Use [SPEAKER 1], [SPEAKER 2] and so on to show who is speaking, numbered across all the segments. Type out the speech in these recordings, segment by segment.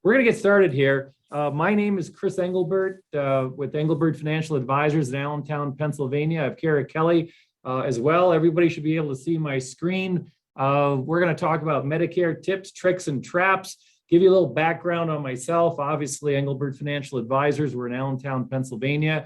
[SPEAKER 1] We're going to get started here. My name is Chris Englebert with Englebert Financial Advisers in Allentown, Pennsylvania. I have Kara Kelly as well. Everybody should be able to see my screen. We're going to talk about Medicare tips, tricks, and traps. Give you a little background on myself. Obviously, Englebert Financial Advisers. We're in Allentown, Pennsylvania.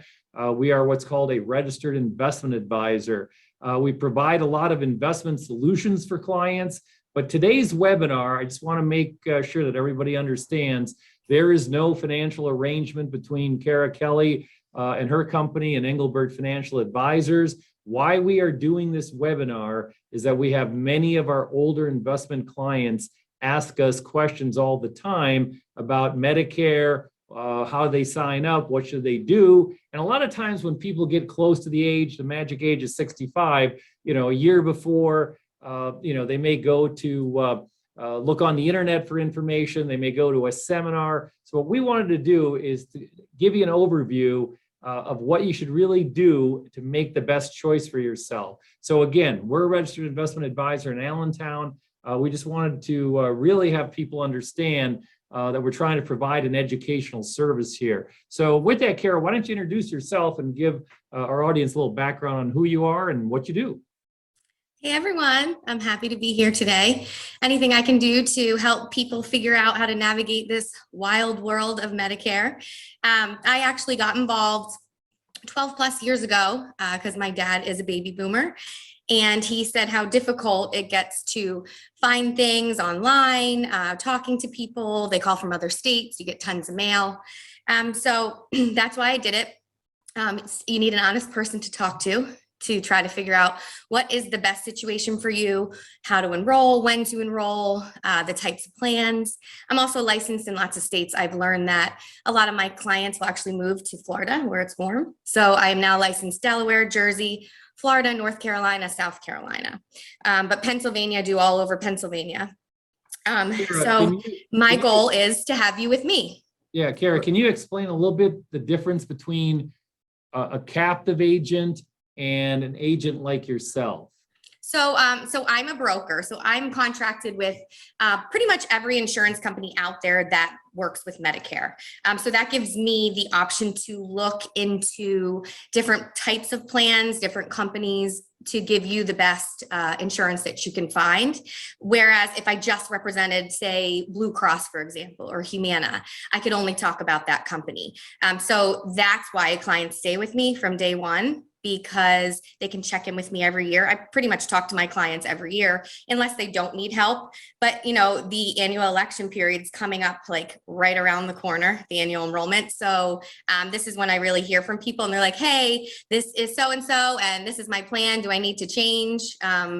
[SPEAKER 1] We are what's called a registered investment advisor. We provide a lot of investment solutions for clients. But today's webinar, I just want to make sure that everybody understands there is no financial arrangement between Kara Kelly and her company and Englebert Financial Advisers. Why we are doing this webinar is that we have many of our older investment clients ask us questions all the time about Medicare, how they sign up, what should they do. And a lot of times when people get close to the magic age of 65, a year before, they may go to look on the internet for information. They may go to a seminar. So what we wanted to do is to give you an overview of what you should really do to make the best choice for yourself. So again, we're a registered investment advisor in Allentown. We just wanted to really have people understand that we're trying to provide an educational service here. So with that, Kara, why don't you introduce yourself and give our audience a little background on who you are and what you do?
[SPEAKER 2] Hey everyone, I'm happy to be here today. Anything I can do to help people figure out how to navigate this wild world of Medicare. I actually got involved 12 plus years ago because my dad is a baby boomer. And he said how difficult it gets to find things online, talking to people. They call from other states, you get tons of mail. So that's why I did it. You need an honest person to talk to try to figure out what is the best situation for you, how to enroll, when to enroll, the types of plans. I'm also licensed in lots of states. I've learned that a lot of my clients will actually move to Florida where it's warm. So I am now licensed Delaware, Jersey, Florida, North Carolina, South Carolina. But Pennsylvania, I do all over Pennsylvania. So my goal is to have you with me.
[SPEAKER 1] Yeah, Kara, can you explain a little bit the difference between a captive agent and an agent like yourself?
[SPEAKER 2] So I'm a broker. So I'm contracted with pretty much every insurance company out there that works with Medicare. So that gives me the option to look into different types of plans, different companies to give you the best insurance that you can find. Whereas if I just represented, say, Blue Cross, for example, or Humana, I could only talk about that company. So that's why clients stay with me from day one, because they can check in with me every year. I pretty much talk to my clients every year, unless they don't need help. But, the annual election period is coming up like right around the corner, the annual enrollment. So this is when I really hear from people and they're like, hey, this is so-and-so, and this is my plan. Do I need to change?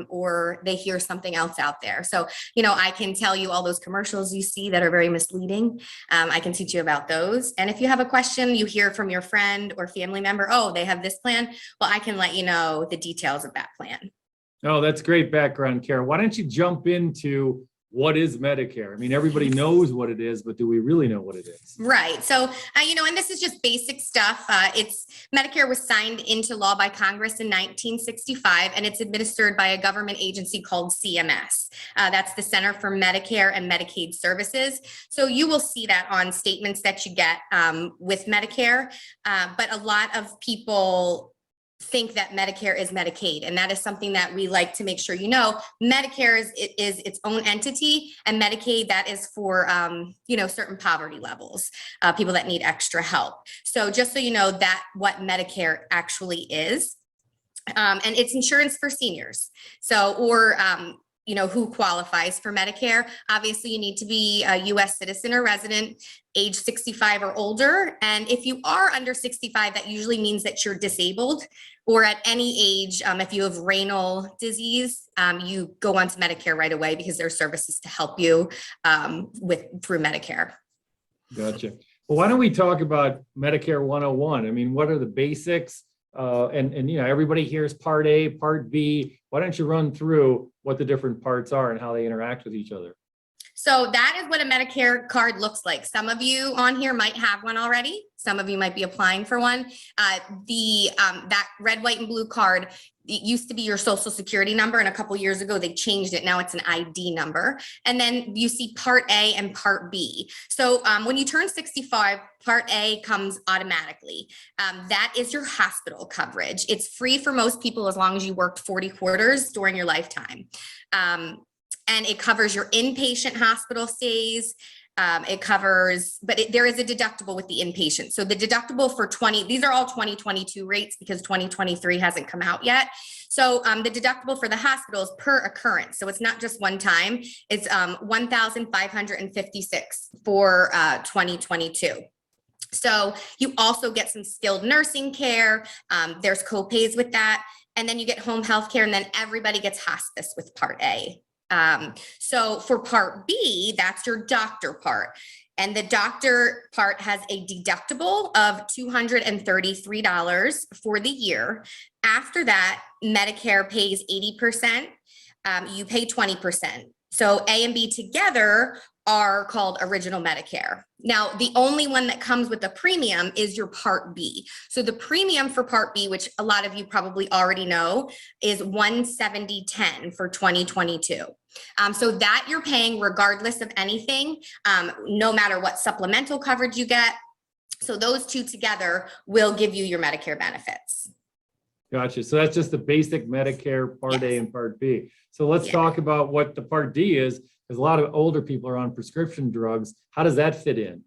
[SPEAKER 2] Or they hear something else out there. So, I can tell you all those commercials you see that are very misleading. I can teach you about those. And if you have a question, you hear from your friend or family member, oh, they have this plan. Well, I can let you know the details of that plan.
[SPEAKER 1] Oh, that's great background, Kara. Why don't you jump into what is Medicare? I mean, everybody knows what it is, but do we really know what it is?
[SPEAKER 2] Right. So, and this is just basic stuff. Medicare was signed into law by Congress in 1965, and it's administered by a government agency called CMS. That's the Center for Medicare and Medicaid Services. So you will see that on statements that you get with Medicare, but a lot of people think that Medicare is Medicaid, and that is something that we like to make sure Medicare is its own entity, and Medicaid, that is for certain poverty levels, people that need extra help. So just so you know that what Medicare actually is, and it's insurance for seniors. So who qualifies for Medicare. Obviously, you need to be a U.S. citizen or resident, age 65 or older. And if you are under 65, that usually means that you're disabled, or at any age, if you have renal disease, you go onto Medicare right away because there are services to help you through Medicare.
[SPEAKER 1] Gotcha. Well, why don't we talk about Medicare 101? I mean, what are the basics? And everybody hears Part A, Part B. Why don't you run through what the different parts are and how they interact with each other?
[SPEAKER 2] So that is what a Medicare card looks like. Some of you on here might have one already. Some of you might be applying for one. That red, white, and blue card, it used to be your social security number, and a couple years ago they changed it. Now it's an ID number. And then you see Part A and Part B. So when you turn 65, Part A comes automatically. That is your hospital coverage. It's free for most people as long as you worked 40 quarters during your lifetime. And it covers your inpatient hospital stays. It covers, but there is a deductible with the inpatient. So the deductible for these are all 2022 rates because 2023 hasn't come out yet. So the deductible for the hospital is per occurrence. So it's not just one time. It's $1,556 for 2022. So you also get some skilled nursing care. There's co-pays with that. And then you get home health care, and then everybody gets hospice with Part A. So for Part B, that's your doctor part. And the doctor part has a deductible of $233 for the year. After that, Medicare pays 80%. You pay 20%. So A and B together are called original Medicare. Now, the only one that comes with a premium is your Part B. So the premium for Part B, which a lot of you probably already know, is $170.10 for 2022. So that you're paying regardless of anything, no matter what supplemental coverage you get. So those two together will give you your Medicare benefits.
[SPEAKER 1] Gotcha. So that's just the basic Medicare Part A and Part B. So let's talk about what the Part D is, because a lot of older people are on prescription drugs. How does that fit in?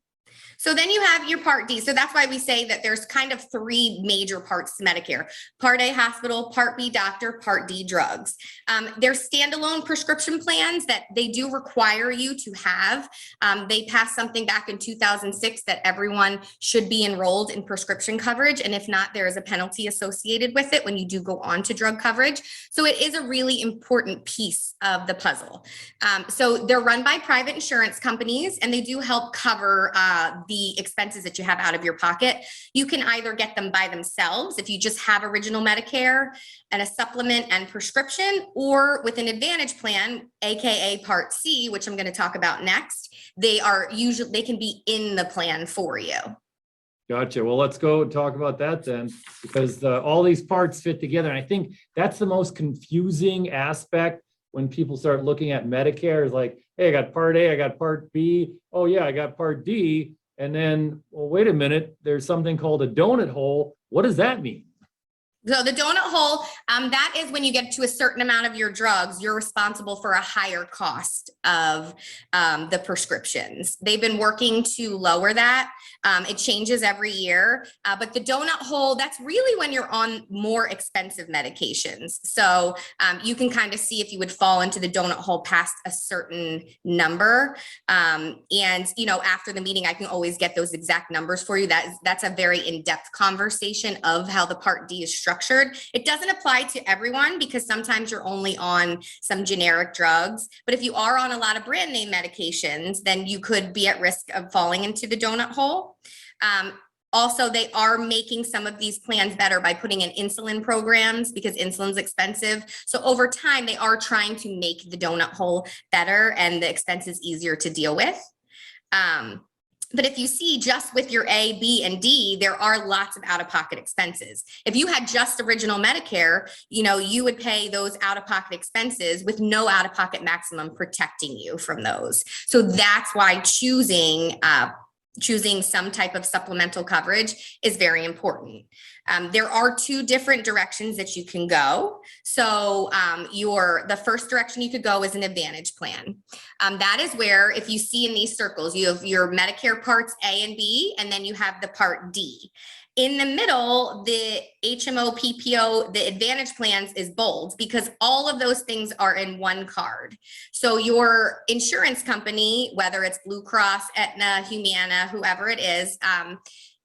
[SPEAKER 2] So then you have your Part D. So that's why we say that there's kind of three major parts to Medicare: Part A hospital, Part B doctor, Part D drugs. There's standalone prescription plans that they do require you to have. They passed something back in 2006 that everyone should be enrolled in prescription coverage. And if not, there is a penalty associated with it when you do go on to drug coverage. So it is a really important piece of the puzzle. So they're run by private insurance companies, and they do help cover the expenses that you have out of your pocket. You can either get them by themselves if you just have original Medicare and a supplement and prescription, or with an Advantage plan, aka Part C, which I'm going to talk about next. They can be in the plan for you.
[SPEAKER 1] Gotcha. Well, let's go and talk about that then, because all these parts fit together. And I think that's the most confusing aspect when people start looking at Medicare, is like, hey, I got Part A, I got Part B. Oh yeah, I got Part D. And then, well, wait a minute, there's something called a donut hole. What does that mean?
[SPEAKER 2] So the donut hole, that is when you get to a certain amount of your drugs, you're responsible for a higher cost of the prescriptions. They've been working to lower that. It changes every year, but the donut hole, that's really when you're on more expensive medications. So you can kind of see if you would fall into the donut hole past a certain number. And, after the meeting, I can always get those exact numbers for you. That's a very in-depth conversation of how the Part D is structured. It doesn't apply to everyone because sometimes you're only on some generic drugs, but if you are on a lot of brand name medications, then you could be at risk of falling into the donut hole. Also, they are making some of these plans better by putting in insulin programs because insulin's expensive. So over time, they are trying to make the donut hole better and the expenses easier to deal with. But if you see just with your A, B, and D, there are lots of out-of-pocket expenses. If you had just original Medicare, you would pay those out-of-pocket expenses with no out-of-pocket maximum protecting you from those. So that's why choosing some type of supplemental coverage is very important. There are two different directions that you can go. So the first direction you could go is an Advantage plan. That is where, if you see in these circles, you have your Medicare Parts A and B, and then you have the Part D. In the middle, the HMO, PPO, the Advantage plans is bold because all of those things are in one card. So your insurance company, whether it's Blue Cross, Aetna, Humana, whoever it is,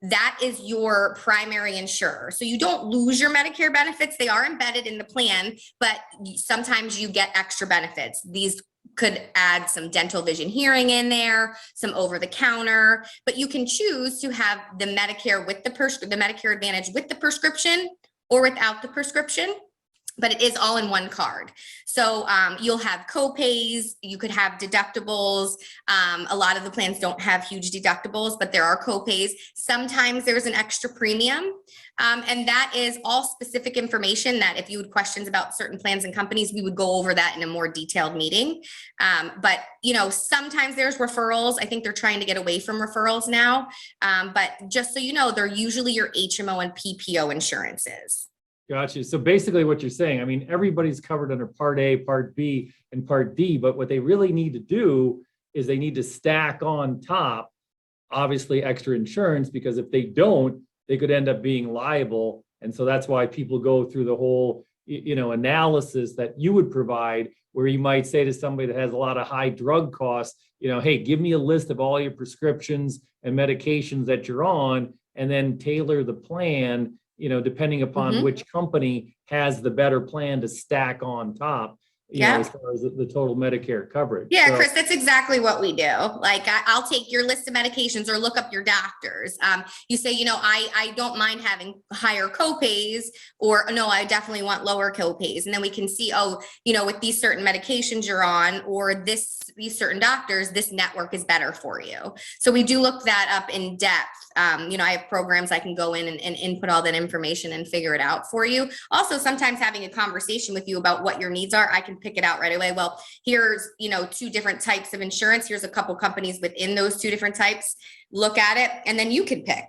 [SPEAKER 2] that is your primary insurer. So you don't lose your Medicare benefits. They are embedded in the plan, but sometimes you get extra benefits. These could add some dental, vision, hearing in there, some over the counter, but you can choose to have the Medicare with the Medicare Advantage with the prescription or without the prescription. but it is all in one card. So you'll have co-pays, you could have deductibles. A lot of the plans don't have huge deductibles, but there are co-pays. Sometimes there's an extra premium. And that is all specific information that if you had questions about certain plans and companies, we would go over that in a more detailed meeting. But, sometimes there's referrals. I think they're trying to get away from referrals now. But just so you know, they're usually your HMO and PPO insurances.
[SPEAKER 1] Gotcha. So basically what you're saying, I mean, everybody's covered under Part A, Part B, and Part D, but what they really need to do is they need to stack on top, obviously, extra insurance, because if they don't, they could end up being liable. And so that's why people go through the whole, analysis that you would provide, where you might say to somebody that has a lot of high drug costs, hey, give me a list of all your prescriptions and medications that you're on, and then tailor the plan, depending upon which company has the better plan to stack on top, as far as the total Medicare coverage.
[SPEAKER 2] Yeah, so, Chris, that's exactly what we do. Like, I'll take your list of medications or look up your doctors. You say, I don't mind having higher copays, or no, I definitely want lower copays. And then we can see, with these certain medications you're on, or these certain doctors, this network is better for you. So we do look that up in depth. I have programs I can go in and input all that information and figure it out for you. Also, sometimes having a conversation with you about what your needs are, I can pick it out right away. Well, here's, 2 different types of insurance. Here's a couple companies within those 2 different types. Look at it, and then you can pick.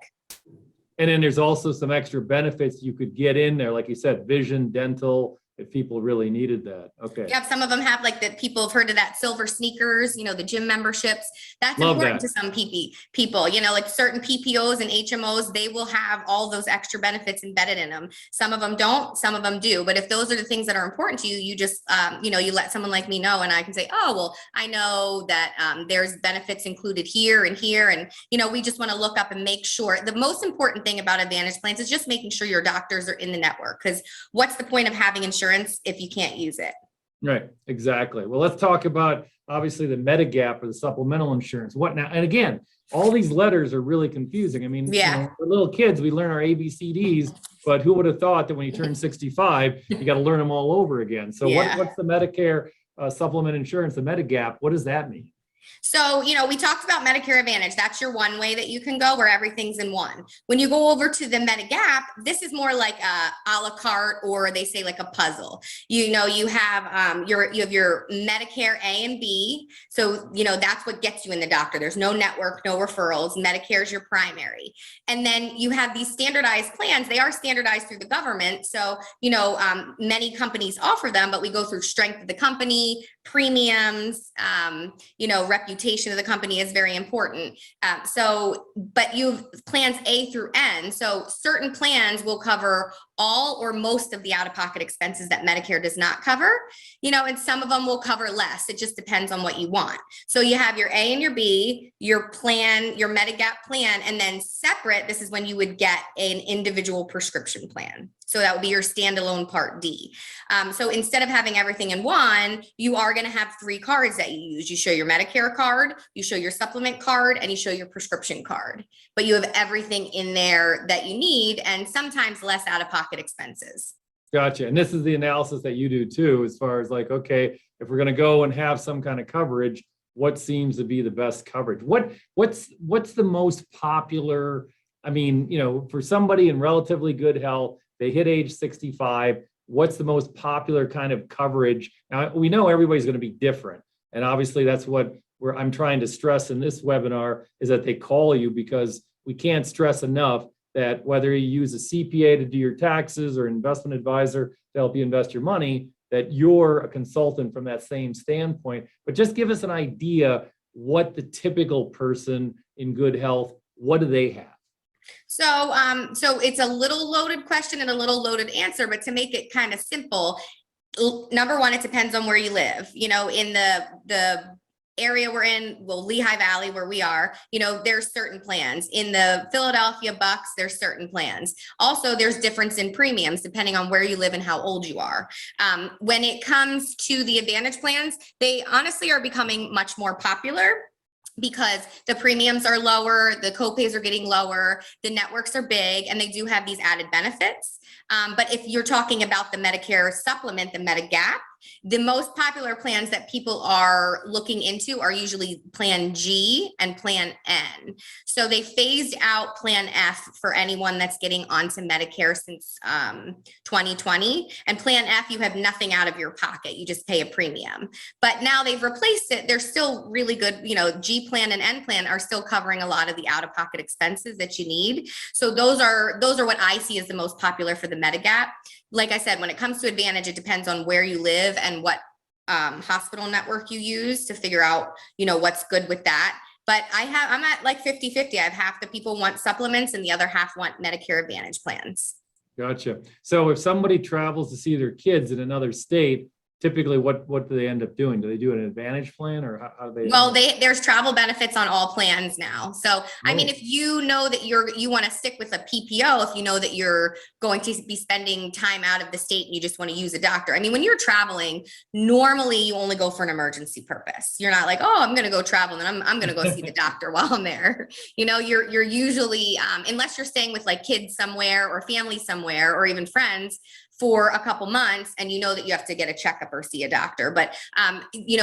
[SPEAKER 1] And then there's also some extra benefits you could get in there. Like you said, vision, dental, if people really needed that. Okay.
[SPEAKER 2] Yeah, some of them have, like, that people have heard of that silver sneakers, the gym memberships. That's
[SPEAKER 1] Love
[SPEAKER 2] important
[SPEAKER 1] that.
[SPEAKER 2] to some people, like certain PPOs and HMOs, they will have all those extra benefits embedded in them. Some of them don't, some of them do. But if those are the things that are important to you, you just, you let someone like me know, and I can say, oh, well, I know that there's benefits included here and here. And, we just want to look up and make sure. The most important thing about Advantage plans is just making sure your doctors are in the network, because what's the point of having insurance if you can't use it?
[SPEAKER 1] Right, exactly. Well, let's talk about obviously the Medigap or the supplemental insurance. What now? And again, all these letters are really confusing. I mean, for little kids, we learn our ABCDs, but who would have thought that when you turn 65, you got to learn them all over again. So what's the Medicare supplement insurance, the Medigap? What does that mean?
[SPEAKER 2] So, we talked about Medicare Advantage. That's your one way that you can go, where everything's in one. When you go over to the Medigap, this is more like a la carte, or they say like a puzzle. You have your Medicare A and B. So, that's what gets you in the doctor. There's no network, no referrals. Medicare is your primary. And then you have these standardized plans. They are standardized through the government. So, many companies offer them, but we go through strength of the company, premiums, reputation of the company is very important. But you have plans A through N. So certain plans will cover all or most of the out-of-pocket expenses that Medicare does not cover, and some of them will cover less. It just depends on what you want. So you have your A and your B, your plan, your Medigap plan, and then separate, this is when you would get an individual prescription plan. So that would be your standalone Part D. So instead of having everything in one, you are going to have 3 cards that you use. You show your Medicare card, you show your supplement card, and you show your prescription card. But you have everything in there that you need, and sometimes less out-of-pocket expenses.
[SPEAKER 1] Gotcha. And this is the analysis that you do too, as far as like, okay, if we're going to go and have some kind of coverage, what seems to be the best coverage? What's the most popular? I mean, for somebody in relatively good health, they hit age 65. What's the most popular kind of coverage? Now, we know everybody's going to be different. And obviously that's what I'm trying to stress in this webinar, is that they call you, because we can't stress enough that whether you use a CPA to do your taxes or an investment advisor to help you invest your money, that you're a consultant from that same standpoint. But just give us an idea what the typical person in good health, what do they have?
[SPEAKER 2] So it's a little loaded question and a little loaded answer, but to make it kind of simple, number one, it depends on where you live. In the area we're in, Lehigh Valley, where we are, there's certain plans. In the Philadelphia Bucks, there's certain plans. Also, there's difference in premiums depending on where you live and how old you are. When it comes to the Advantage plans, they honestly are becoming much more popular. because the premiums are lower, the copays are getting lower, the networks are big, and they do have these added benefits. But if you're talking about the Medicare supplement, the Medigap, the most popular plans that people are looking into are usually Plan G and Plan N. So they phased out Plan F for anyone that's getting onto Medicare since 2020. And Plan F, you have nothing out of your pocket. You just pay a premium. But now they've replaced it. They're still really good. G Plan and N Plan are still covering a lot of the out-of-pocket expenses that you need. So those are what I see as the most popular for the Medigap. Like I said, when it comes to Advantage, it depends on where you live and what hospital network you use to figure out, what's good with that. But I'm at like 50-50. I have half the people want supplements and the other half want Medicare Advantage plans.
[SPEAKER 1] Gotcha. So if somebody travels to see their kids in another state, typically what do they end up doing? Do they do an Advantage plan, or how do they?
[SPEAKER 2] Well, there's travel benefits on all plans now. So, I mean, if you know that you want to stick with a PPO, if you know that you're going to be spending time out of the state and you just want to use a doctor. I mean, when you're traveling, normally you only go for an emergency purpose. You're not like, oh, I'm going to go travel and I'm going to go see the doctor while I'm there. You're usually, unless you're staying with like kids somewhere or family somewhere or even friends for a couple months, and that you have to get a checkup or see a doctor. But,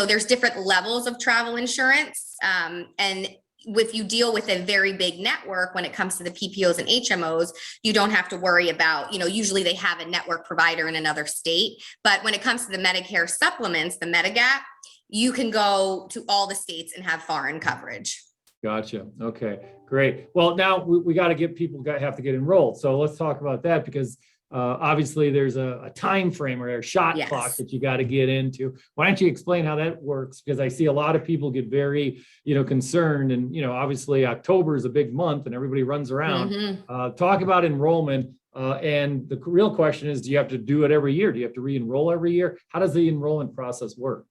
[SPEAKER 2] there's different levels of travel insurance. And if you deal with a very big network, when it comes to the PPOs and HMOs, you don't have to worry about, usually they have a network provider in another state. But when it comes to the Medicare supplements, the Medigap, you can go to all the states and have foreign coverage.
[SPEAKER 1] Gotcha. Okay, great. Well, now we got to get people have to get enrolled. So let's talk about that, because obviously there's a time frame or a shot clock that you got to get into. Why don't you explain how that works? Because I see a lot of people get very, concerned, and, obviously October is a big month and everybody runs around. Talk about enrollment. And the real question is, do you have to do it every year? Do you have to re-enroll every year? How does the enrollment process work?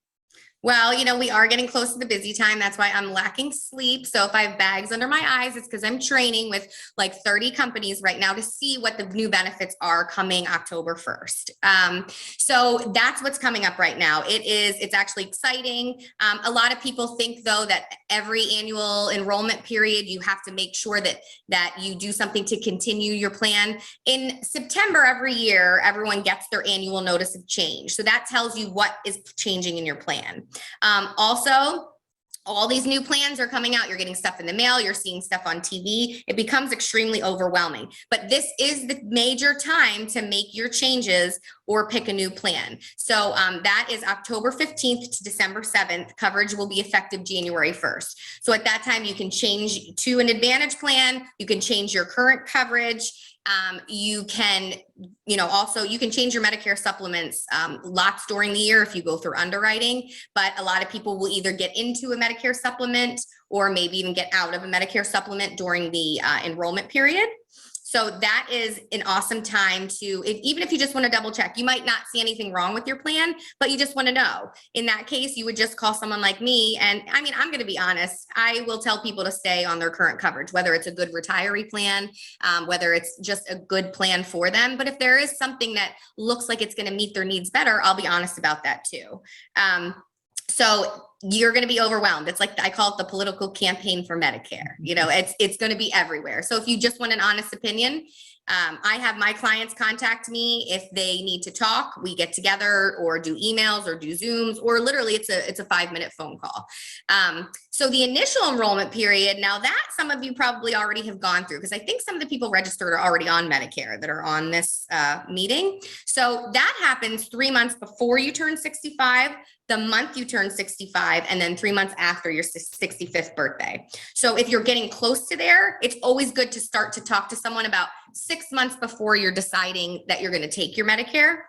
[SPEAKER 2] Well, we are getting close to the busy time. That's why I'm lacking sleep. So if I have bags under my eyes, it's because I'm training with like 30 companies right now to see what the new benefits are coming October 1st. So that's what's coming up right now. It's actually exciting. A lot of people think, though, that every annual enrollment period, you have to make sure that you do something to continue your plan. In September every year, everyone gets their annual notice of change. So that tells you what is changing in your plan. Also, all these new plans are coming out. You're getting stuff in the mail. You're seeing stuff on TV. It becomes extremely overwhelming. But this is the major time to make your changes or pick a new plan. So that is October 15th to December 7th. Coverage will be effective January 1st. So at that time, you can change to an Advantage plan. You can change your current coverage. You can, also you can change your Medicare supplements lots during the year if you go through underwriting, but a lot of people will either get into a Medicare supplement or maybe even get out of a Medicare supplement during the enrollment period. So that is an awesome time to, even if you just want to double check, you might not see anything wrong with your plan, but you just want to know. In that case, you would just call someone like me. And I mean, I'm going to be honest, I will tell people to stay on their current coverage, whether it's a good retiree plan, whether it's just a good plan for them. But if there is something that looks like it's going to meet their needs better, I'll be honest about that too. So you're going to be overwhelmed. It's like, I call it the political campaign for Medicare. It's going to be everywhere. So if you just want an honest opinion, I have my clients contact me if they need to talk. We get together or do emails or do Zooms, or literally it's a 5-minute phone call. So the initial enrollment period, now that some of you probably already have gone through, because I think some of the people registered are already on Medicare that are on this meeting. So that happens 3 months before you turn 65, the month you turn 65, and then 3 months after your 65th birthday. So if you're getting close to there, it's always good to start to talk to someone about 6 months before you're deciding that you're going to take your Medicare.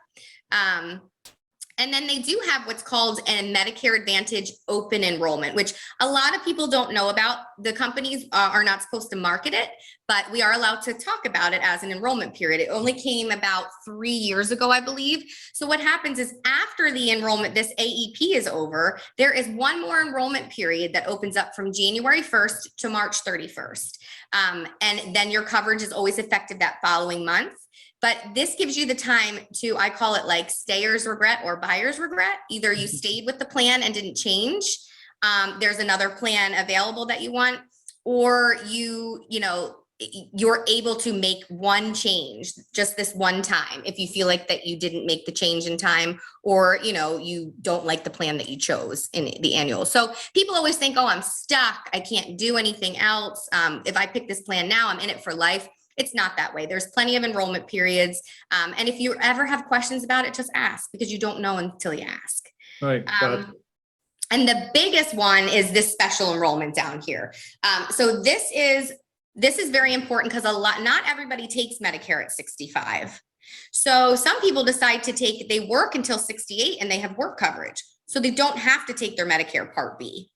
[SPEAKER 2] And then they do have what's called a Medicare Advantage open enrollment, which a lot of people don't know about. The companies are not supposed to market it, but we are allowed to talk about it as an enrollment period. It only came about 3 years ago, I believe. So what happens is after the enrollment, this AEP is over, there is one more enrollment period that opens up from January 1st to March 31st. And then your coverage is always effective that following month. But this gives you the time to, I call it like stayer's regret or buyer's regret. Either you stayed with the plan and didn't change, there's another plan available that you want, or you're able to make one change just this one time if you feel like that you didn't make the change in time, or you don't like the plan that you chose in the annual. So people always think, oh, I'm stuck, I can't do anything else. If I pick this plan now, I'm in it for life. It's not that way. There's plenty of enrollment periods. And if you ever have questions about it, just ask, because you don't know until you ask.
[SPEAKER 1] Right. Gotcha.
[SPEAKER 2] And the biggest one is this special enrollment down here. So this is very important because not everybody takes Medicare at 65. So some people decide they work until 68 and they have work coverage. So they don't have to take their Medicare Part B.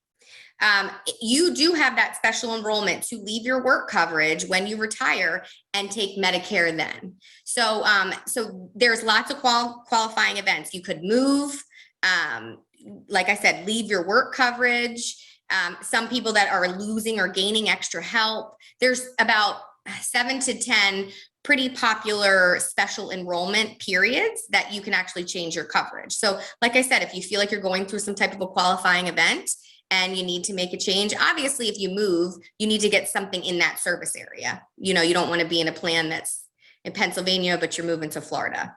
[SPEAKER 2] You do have that special enrollment to leave your work coverage when you retire and take Medicare then. So, so there's lots of qualifying events. You could move, like I said, leave your work coverage. Some people that are losing or gaining extra help. There's about 7 to 10 pretty popular special enrollment periods that you can actually change your coverage. So like I said, if you feel like you're going through some type of a qualifying event and you need to make a change, obviously, if you move, you need to get something in that service area. You don't want to be in a plan that's in Pennsylvania, but you're moving to Florida.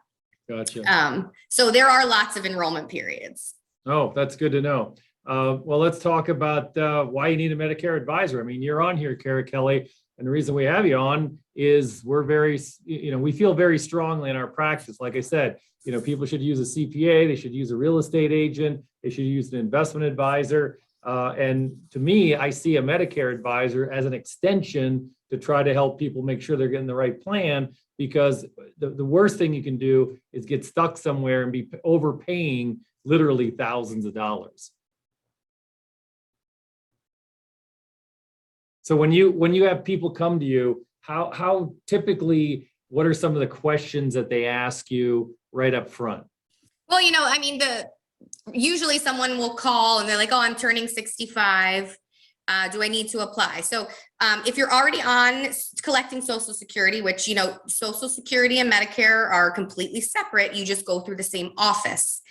[SPEAKER 1] Gotcha.
[SPEAKER 2] So there are lots of enrollment periods.
[SPEAKER 1] Oh, that's good to know. Well, let's talk about why you need a Medicare advisor. I mean, you're on here, Kara Kelly, and the reason we have you on is we feel very strongly in our practice. Like I said, people should use a CPA, they should use a real estate agent, they should use an investment advisor. And to me, I see a Medicare advisor as an extension to try to help people make sure they're getting the right plan, because the worst thing you can do is get stuck somewhere and be overpaying literally thousands of dollars. So when you have people come to you, how typically, what are some of the questions that they ask you right up front?
[SPEAKER 2] Well, usually someone will call and they're like, oh, I'm turning 65. Do I need to apply? So if you're already on collecting Social Security, which, Social Security and Medicare are completely separate, you just go through the same office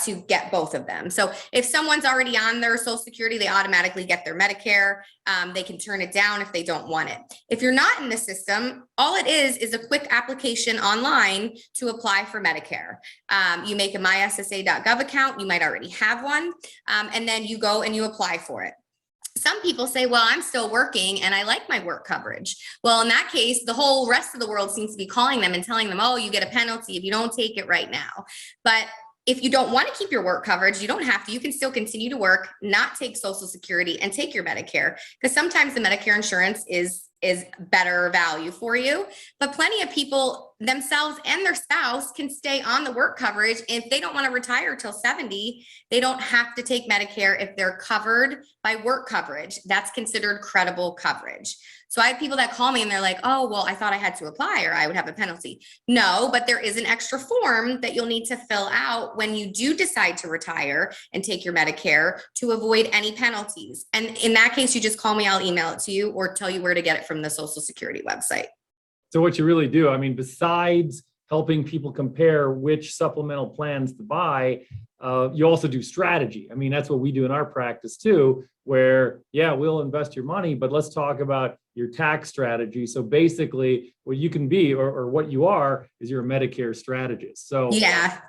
[SPEAKER 2] to get both of them. So if someone's already on their Social Security, they automatically get their Medicare. They can turn it down if they don't want it. If you're not in the system, all it is a quick application online to apply for Medicare. You make a myssa.gov account. You might already have one. And then you go and you apply for it. Some people say, well, I'm still working and I like my work coverage. Well, in that case, the whole rest of the world seems to be calling them and telling them, oh, you get a penalty if you don't take it right now. But if you don't want to keep your work coverage, you don't have to. You can still continue to work, not take Social Security, and take your Medicare, because sometimes the Medicare insurance is better value for you. But plenty of people themselves and their spouse can stay on the work coverage. If they don't want to retire till 70, they don't have to take Medicare if they're covered by work coverage. That's considered credible coverage. So I have people that call me and they're like, oh, well, I thought I had to apply or I would have a penalty. No, but there is an extra form that you'll need to fill out when you do decide to retire and take your Medicare to avoid any penalties. And in that case, you just call me, I'll email it to you or tell you where to get it from the Social Security website.
[SPEAKER 1] So what you really do, I mean, besides helping people compare which supplemental plans to buy, you also do strategy. I mean, that's what we do in our practice too, where, yeah, we'll invest your money, but let's talk about your tax strategy. So basically what you can be, or what you are, is you're a Medicare strategist. So
[SPEAKER 2] yeah.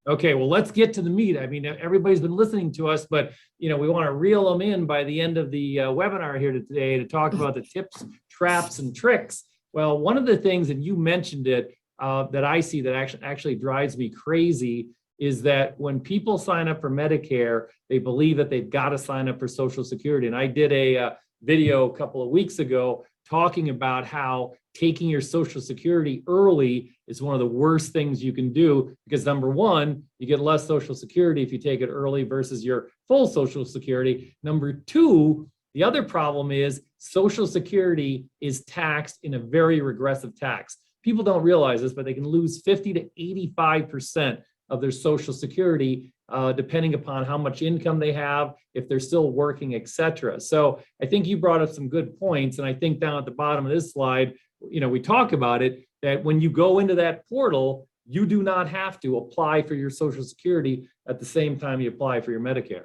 [SPEAKER 1] Okay, well, let's get to the meat. I mean, everybody's been listening to us, but we want to reel them in by the end of the webinar here today to talk about the tips, traps, and tricks. Well, one of the things, and you mentioned it, that I see that actually drives me crazy is that when people sign up for Medicare, they believe that they've got to sign up for Social Security. And I did a video a couple of weeks ago talking about how taking your Social Security early is one of the worst things you can do, because number one, you get less Social Security if you take it early versus your full Social Security. Number two, the other problem is Social Security is taxed in a very regressive tax. People don't realize this, but they can lose 50 to 85% of their Social Security, depending upon how much income they have, if they're still working, et cetera. So I think you brought up some good points. And I think down at the bottom of this slide, we talk about it, that when you go into that portal, you do not have to apply for your Social Security at the same time you apply for your Medicare.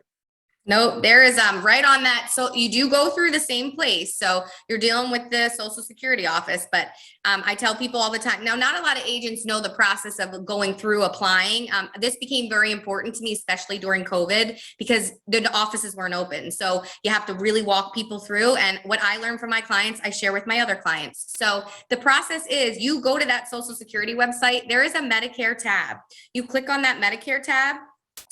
[SPEAKER 2] No, there is right on that. So you do go through the same place. So you're dealing with the Social Security office, but I tell people all the time. Now, not a lot of agents know the process of going through applying. This became very important to me, especially during COVID, because the offices weren't open. So you have to really walk people through. And what I learned from my clients, I share with my other clients. So the process is you go to that Social Security website. There is a Medicare tab. You click on that Medicare tab.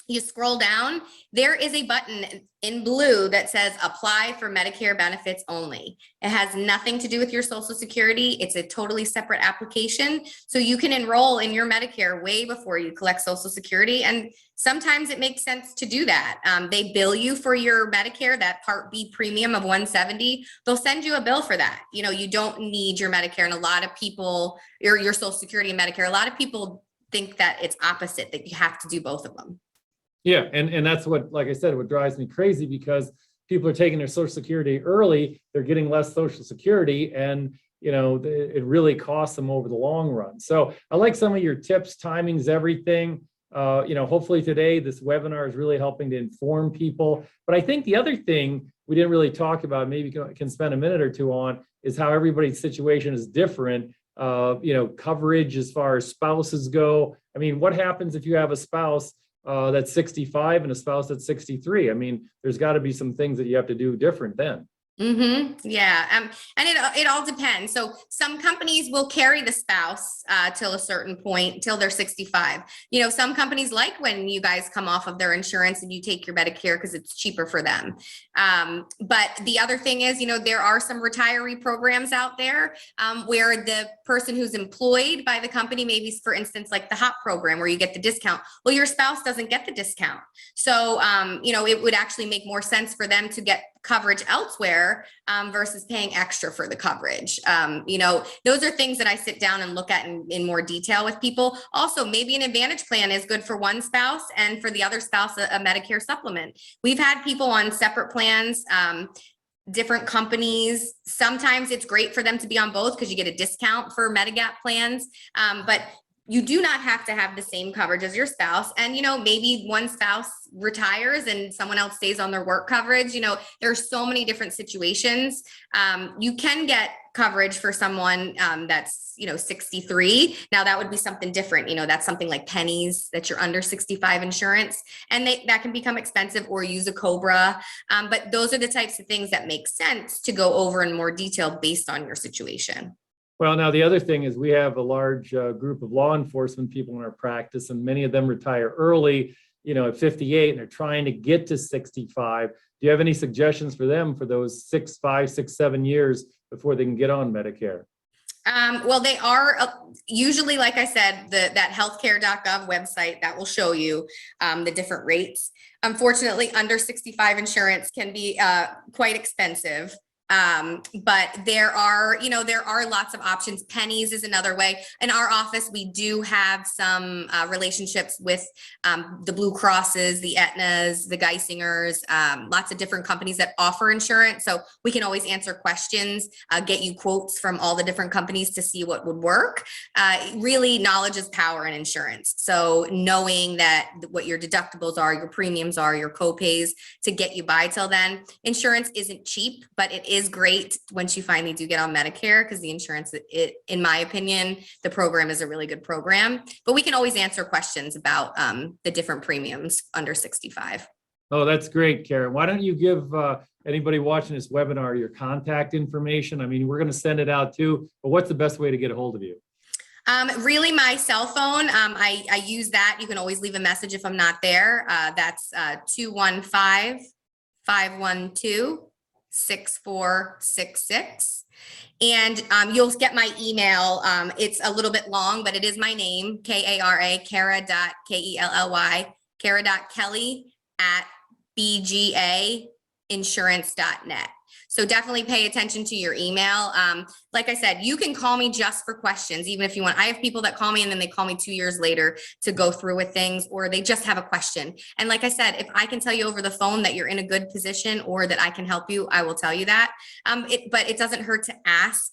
[SPEAKER 2] You scroll down, there is a button in blue that says apply for Medicare benefits only. It has nothing to do with your Social Security. It's a totally separate application. So you can enroll in your Medicare way before you collect Social Security. And sometimes it makes sense to do that. They bill you for your Medicare, that Part B premium of $170. They'll send you a bill for that. You know, you don't need your Medicare. And a lot of people, your Social Security and Medicare, a lot of people think that it's opposite, that you have to do both of them.
[SPEAKER 1] Yeah, and that's what, like I said, what drives me crazy, because people are taking their Social Security early, they're getting less Social Security, and it really costs them over the long run. So I like some of your tips, timings, everything. Hopefully today this webinar is really helping to inform people. But I think the other thing we didn't really talk about, maybe can spend a minute or two on, is how everybody's situation is different. Coverage as far as spouses go. I mean, what happens if you have a spouse that's 65 and a spouse that's 63? I mean, there's got to be some things that you have to do different then.
[SPEAKER 2] Yeah. And it all depends. So some companies will carry the spouse till a certain point, till they're 65. Some companies like when you guys come off of their insurance and you take your Medicare because it's cheaper for them. But the other thing is, there are some retiree programs out there where the person who's employed by the company, maybe for instance, like the HOP program where you get the discount. Well, your spouse doesn't get the discount. So, it would actually make more sense for them to get coverage elsewhere versus paying extra for the coverage. Those are things that I sit down and look at in more detail with people. Also, maybe an Advantage plan is good for one spouse and for the other spouse, a Medicare supplement. We've had people on separate plans, different companies. Sometimes it's great for them to be on both because you get a discount for Medigap plans. But you do not have to have the same coverage as your spouse. And, maybe one spouse retires and someone else stays on their work coverage. There's so many different situations. You can get coverage for someone that's, 63. Now that would be something different. That's something like pennies, that you're under 65 insurance, and that can become expensive, or use a COBRA. But those are the types of things that make sense to go over in more detail based on your situation.
[SPEAKER 1] Well, now the other thing is we have a large group of law enforcement people in our practice, and many of them retire early, at 58, and they're trying to get to 65. Do you have any suggestions for them for those 5, 6, 7 years before they can get on Medicare?
[SPEAKER 2] Well, they are usually, like I said, that healthcare.gov website that will show you the different rates. Unfortunately, under 65 insurance can be quite expensive. But there are lots of options. Pennies is another way. In our office, we do have some relationships with the Blue Crosses, the Aetnas, the Geisingers, lots of different companies that offer insurance. So we can always answer questions, get you quotes from all the different companies to see what would work. Really, knowledge is power in insurance. So knowing that what your deductibles are, your premiums are, your copays to get you by till then. Insurance isn't cheap, but it is great once you finally do get on Medicare, because the insurance, in my opinion, the program is a really good program. But we can always answer questions about the different premiums under 65.
[SPEAKER 1] Oh, that's great, Karen. Why don't you give anybody watching this webinar your contact information? I mean, we're going to send it out too, but what's the best way to get a hold of you?
[SPEAKER 2] Really, my cell phone. I use that. You can always leave a message if I'm not there. That's 215-512-6466. And you'll get my email. It's a little bit long, but it is my name, Kara, Kara.Kelly, Kara.Kelly@bgainsurance.net. So definitely pay attention to your email. Like I said, you can call me just for questions, even if you want. I have people that call me and then they call me 2 years later to go through with things, or they just have a question. And like I said, if I can tell you over the phone that you're in a good position or that I can help you, I will tell you that. But it doesn't hurt to ask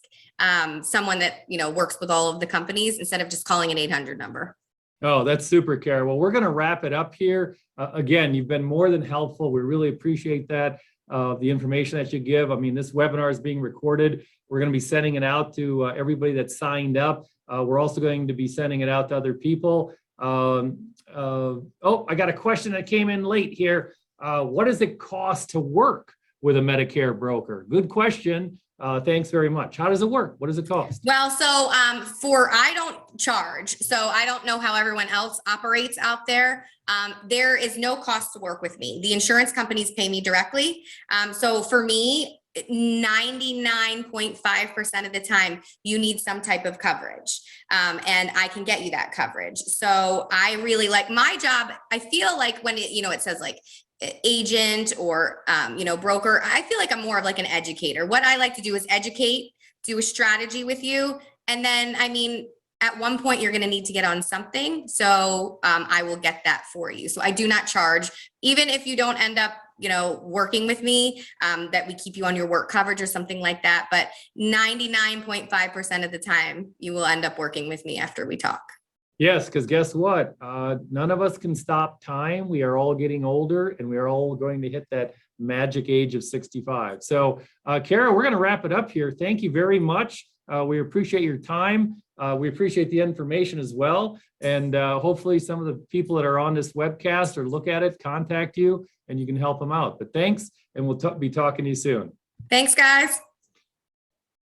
[SPEAKER 2] someone that works with all of the companies instead of just calling an 800 number.
[SPEAKER 1] Oh, that's super, Kara. Well, we're going to wrap it up here. Again, you've been more than helpful. We really appreciate that, the information that you give. I mean, this webinar is being recorded. We're going to be sending it out to everybody that signed up. We're also going to be sending it out to other people. Oh, I got a question that came in late here. What does it cost to work with a Medicare broker? Good question. Thanks very much. How does it work? What does it cost?
[SPEAKER 2] Well, so I don't charge, so I don't know how everyone else operates out there. There is no cost to work with me. The insurance companies pay me directly. So for me, 99.5% of the time, you need some type of coverage, and I can get you that coverage. So I really like my job. I feel like when it says like agent or broker, I feel like I'm more of like an educator. What I like to do is educate, do a strategy with you, and then at one point you're going to need to get on something, so I will get that for you. So I do not charge, even if you don't end up working with me, that we keep you on your work coverage or something like that. But 99.5% of the time you will end up working with me after we talk.
[SPEAKER 1] Yes, because guess what? None of us can stop time. We are all getting older, and we are all going to hit that magic age of 65. So, Kara, we're going to wrap it up here. Thank you very much. We appreciate your time. We appreciate the information as well. And hopefully some of the people that are on this webcast or look at it, contact you, and you can help them out. But thanks, and we'll be talking to you soon.
[SPEAKER 2] Thanks, guys.